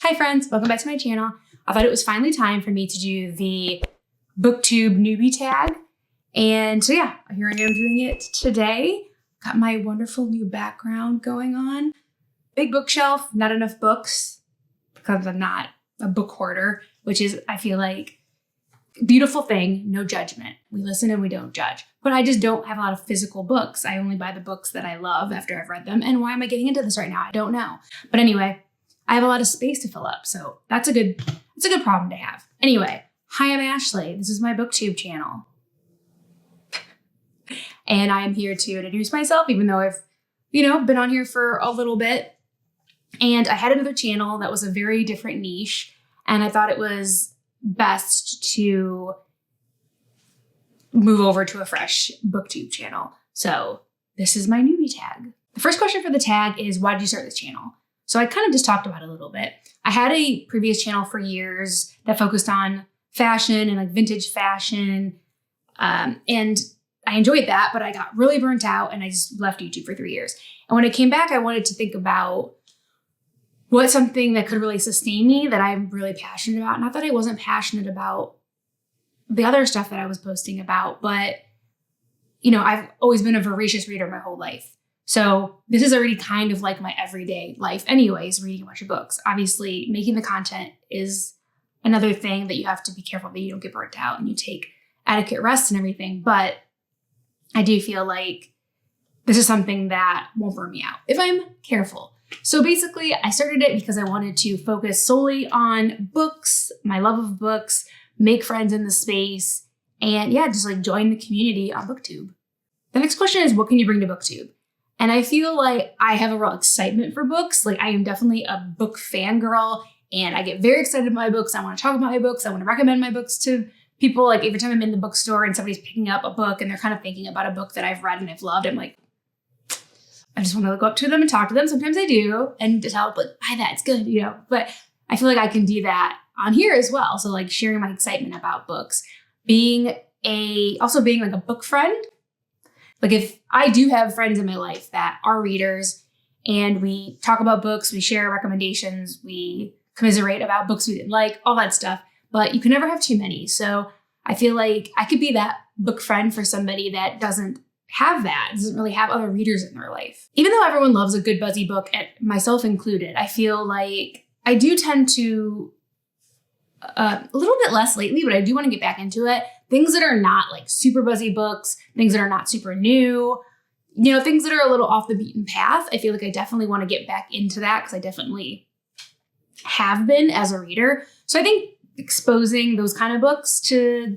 Hi friends, welcome back to my channel. I thought it was finally time for me to do the BookTube Newbie Tag. And so yeah, here I am doing it today. Got my wonderful new background going on. Big bookshelf, not enough books because I'm not a book hoarder, which is, I feel like, a beautiful thing, no judgment. We listen and we don't judge. But I just don't have a lot of physical books. I only buy the books that I love after I've read them. And why am I getting into this right now? I don't know. But anyway, I have a lot of space to fill up. So that's a good problem to have. Anyway, hi, I'm Ashley. This is my BookTube channel. And I am here to introduce myself, even though I've, been on here for a little bit. And I had another channel that was a very different niche. And I thought it was best to move over to a fresh BookTube channel. So this is my newbie tag. The first question for the tag is, why did you start this channel? So I kind of just talked about it a little bit. I had a previous channel for years that focused on fashion and like vintage fashion. And I enjoyed that, but I got really burnt out and I just left YouTube for 3 years. And when I came back, I wanted to think about what's something that could really sustain me that I'm really passionate about. Not that I wasn't passionate about the other stuff that I was posting about, but I've always been a voracious reader my whole life. So this is already kind of like my everyday life anyways, reading a bunch of books. Obviously, making the content is another thing that you have to be careful that you don't get burnt out and you take adequate rest and everything. But I do feel like this is something that won't burn me out if I'm careful. So basically, I started it because I wanted to focus solely on books, my love of books, make friends in the space, and yeah, just like join the community on BookTube. The next question is, what can you bring to BookTube? And I feel like I have a real excitement for books. Like I am definitely a book fangirl and I get very excited about my books. I want to talk about my books. I want to recommend my books to people. Like every time I'm in the bookstore and somebody's picking up a book and they're kind of thinking about a book that I've read and I've loved, I'm like, I just want to go up to them and talk to them. Sometimes I do and to tell them, like, buy that, it's good, But I feel like I can do that on here as well. So like sharing my excitement about books, also being like a book friend. Like if I do have friends in my life that are readers and we talk about books, we share recommendations, we commiserate about books we didn't like, all that stuff, but you can never have too many. So I feel like I could be that book friend for somebody that doesn't have that, doesn't really have other readers in their life. Even though everyone loves a good buzzy book, and myself included, I feel like I do tend to, a little bit less lately, but I do want to get back into it. Things that are not like super buzzy books, things that are not super new, things that are a little off the beaten path. I feel like I definitely want to get back into that because I definitely have been as a reader. So I think exposing those kind of books to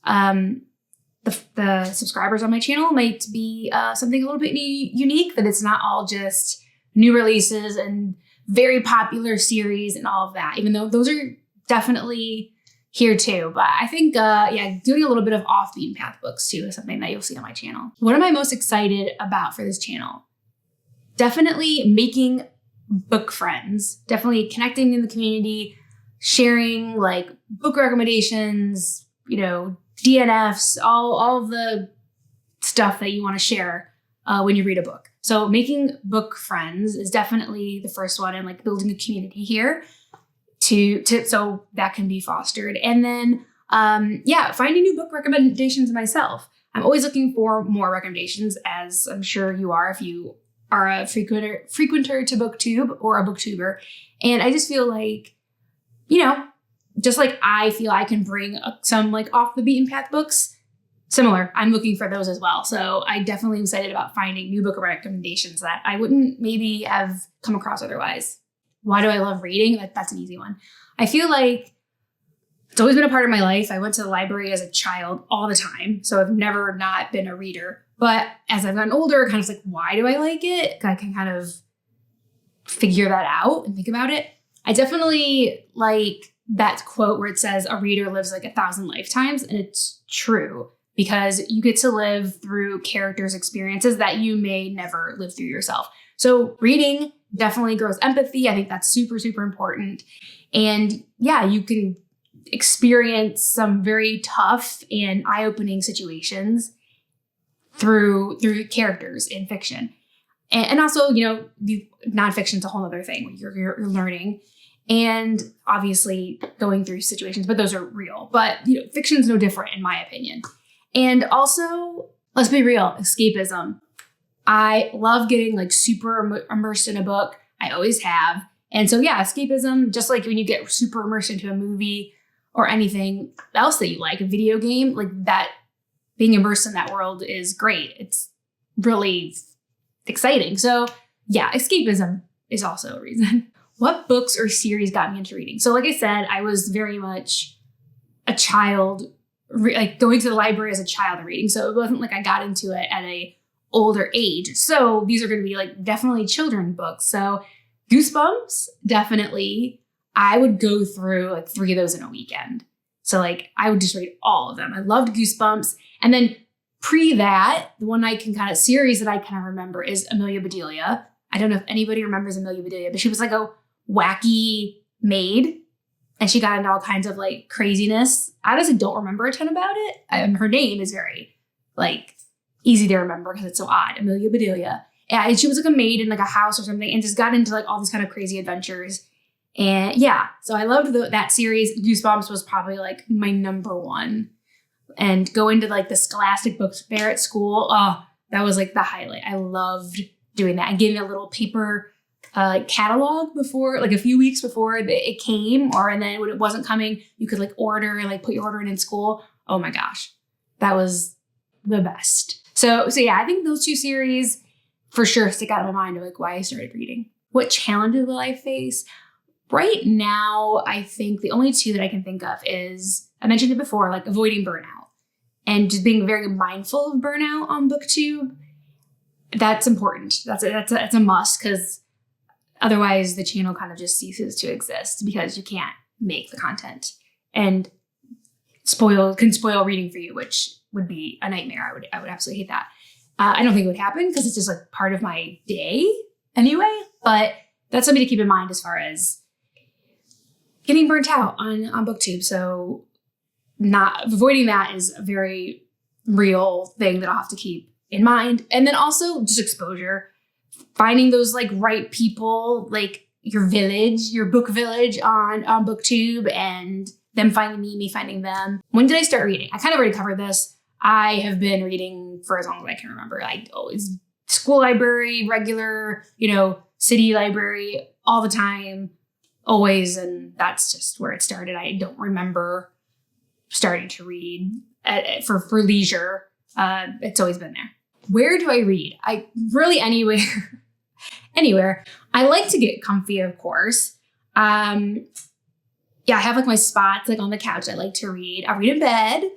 the subscribers on my channel might be something a little bit unique, that it's not all just new releases and very popular series and all of that, even though those are definitely here too. But I think, doing a little bit of off beaten path books too is something that you'll see on my channel. What am I most excited about for this channel? Definitely making book friends, definitely connecting in the community, sharing like book recommendations, DNFs, all of the stuff that you want to share when you read a book. So making book friends is definitely the first one, and like building a community here so that can be fostered. And then, finding new book recommendations myself. I'm always looking for more recommendations, as I'm sure you are if you are a frequenter to BookTube or a booktuber. And I just feel like, just like I feel I can bring some like off the beaten path books, similar, I'm looking for those as well. So I definitely am excited about finding new book recommendations that I wouldn't maybe have come across otherwise. Why do I love reading? That's an easy one. I feel like it's always been a part of my life. I went to the library as a child all the time, so I've never not been a reader. But as I've gotten older, kind of like, why do I like it? I can kind of figure that out and think about it. I definitely like that quote where it says a reader lives like 1,000 lifetimes, and it's true because you get to live through characters' experiences that you may never live through yourself. So reading definitely grows empathy. I think that's super, super important. And yeah, you can experience some very tough and eye-opening situations through characters in fiction. And also, the nonfiction is a whole other thing. You're learning. and obviously going through situations, but those are real. But fiction is no different in my opinion. And also, let's be real, escapism. I love getting like super immersed in a book. I always have. And so yeah, escapism, just like when you get super immersed into a movie or anything else that you like, a video game, like that, being immersed in that world is great. It's really exciting. So yeah, escapism is also a reason. What books or series got me into reading? So like I said, I was very much a child, like going to the library as a child and reading. So it wasn't like I got into it at a older age. So these are going to be like definitely children books. So Goosebumps, definitely. I would go through like 3 of those in a weekend. So like I would just read all of them. I loved Goosebumps. And then pre that, the one I can kind of series that I kind of remember is Amelia Bedelia. I don't know if anybody remembers Amelia Bedelia, but she was like a wacky maid and she got into all kinds of like craziness. I honestly don't remember a ton about it. Her name is very like easy to remember because it's so odd. Amelia Bedelia. And she was like a maid in like a house or something and just got into like all these kind of crazy adventures. And yeah, so I loved that series. Goosebumps was probably like my number one. And going to like the Scholastic Book Fair at school, oh, that was like the highlight. I loved doing that and getting a little paper catalog before, like a few weeks before it came, and then when it wasn't coming, you could like order and like put your order in school. Oh my gosh, that was the best. So yeah, I think those 2 series for sure stick out in my mind of like why I started reading. What challenges will I face? Right now, I think the only 2 that I can think of is, I mentioned it before, like avoiding burnout and just being very mindful of burnout on BookTube. That's important. That's a must because otherwise the channel kind of just ceases to exist because you can't make the content and can spoil reading for you, which would be a nightmare. I would absolutely hate that. I don't think it would happen because it's just like part of my day anyway, but that's something to keep in mind as far as getting burnt out on BookTube. So avoiding that is a very real thing that I'll have to keep in mind. And then also just exposure, finding those like right people, like your village, your book village on BookTube, and them finding me finding them. When did I start reading? I kind of already covered this. I have been reading for as long as I can remember. I always school library, regular, city library all the time, always. And that's just where it started. I don't remember starting to read for leisure. It's always been there. Where do I read? I really anywhere. Anywhere. I like to get comfy, of course. I have like my spots like on the couch. I like to read. I read in bed.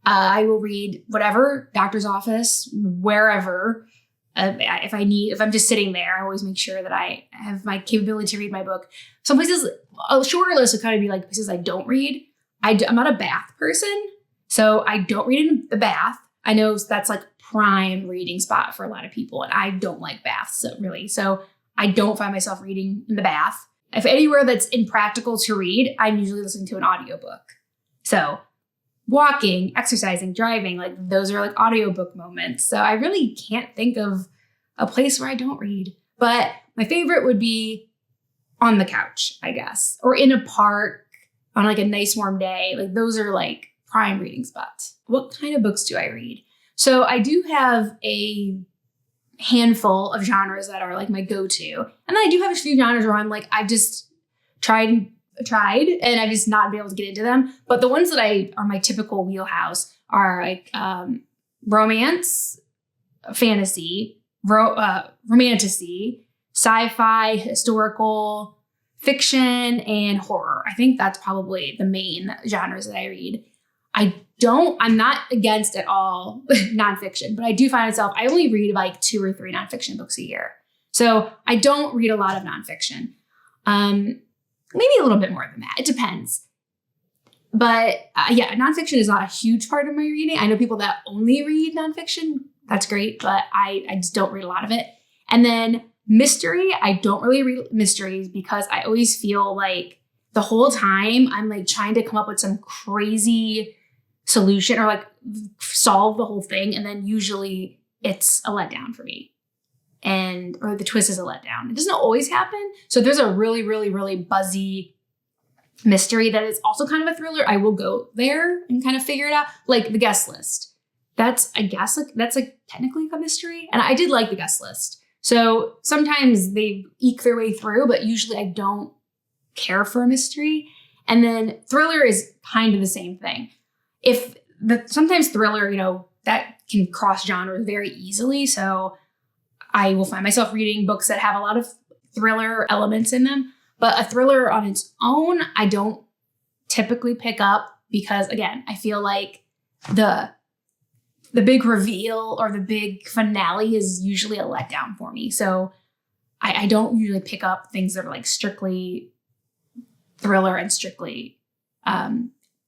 I will read whatever, doctor's office, wherever. If I'm just sitting there, I always make sure that I have my capability to read my book. Some places, a shorter list would kind of be like places I don't read. I'm not a bath person, so I don't read in the bath. I know that's like prime reading spot for a lot of people, and I don't like baths really. So I don't find myself reading in the bath. If anywhere that's impractical to read, I'm usually listening to an audiobook. So walking, exercising, driving, like those are like audiobook moments. So I really can't think of a place where I don't read. But my favorite would be on the couch, I guess, or in a park on like a nice warm day. Like those are like prime reading spots. What kind of books do I read? So I do have a handful of genres that are like my go-to. And then I do have a few genres where I'm like, I've just tried and I've just not been able to get into them. But the ones that are my typical wheelhouse are like romance, fantasy, romantasy, sci-fi, historical, fiction, and horror. I think that's probably the main genres that I read. I'm not against at all nonfiction, but I do find myself, I only read like 2 or 3 nonfiction books a year. So I don't read a lot of nonfiction. Maybe a little bit more than that. It depends. But nonfiction is not a huge part of my reading. I know people that only read nonfiction. That's great, but I just don't read a lot of it. And then mystery, I don't really read mysteries because I always feel like the whole time I'm like trying to come up with some crazy solution or like solve the whole thing. And then usually it's a letdown for me. Or the twist is a letdown. It doesn't always happen. So if there's a really, really, really buzzy mystery that is also kind of a thriller, I will go there and kind of figure it out. Like The Guest List. That's, I guess, that's technically a mystery. And I did like The Guest List. So sometimes they eke their way through, but usually I don't care for a mystery. And then thriller is kind of the same thing. Sometimes thriller, that can cross genres very easily. So I will find myself reading books that have a lot of thriller elements in them. But a thriller on its own, I don't typically pick up because, again, I feel like the big reveal or the big finale is usually a letdown for me. So I don't usually pick up things that are like strictly thriller and strictly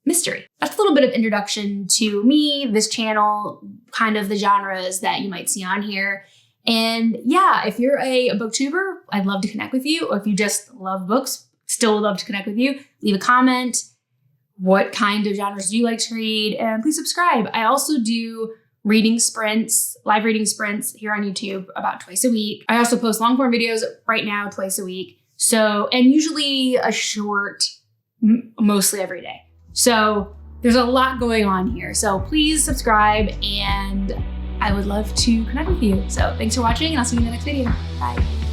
mystery. That's a little bit of introduction to me, this channel, kind of the genres that you might see on here. And yeah, if you're a booktuber, I'd love to connect with you. Or if you just love books, still would love to connect with you. Leave a comment. What kind of genres do you like to read? And please subscribe. I also do reading sprints, live reading sprints here on YouTube about twice a week. I also post long form videos right now twice a week. So, and usually a short, mostly every day. So there's a lot going on here. So please subscribe and I would love to connect with you. So thanks for watching and I'll see you in the next video. Bye.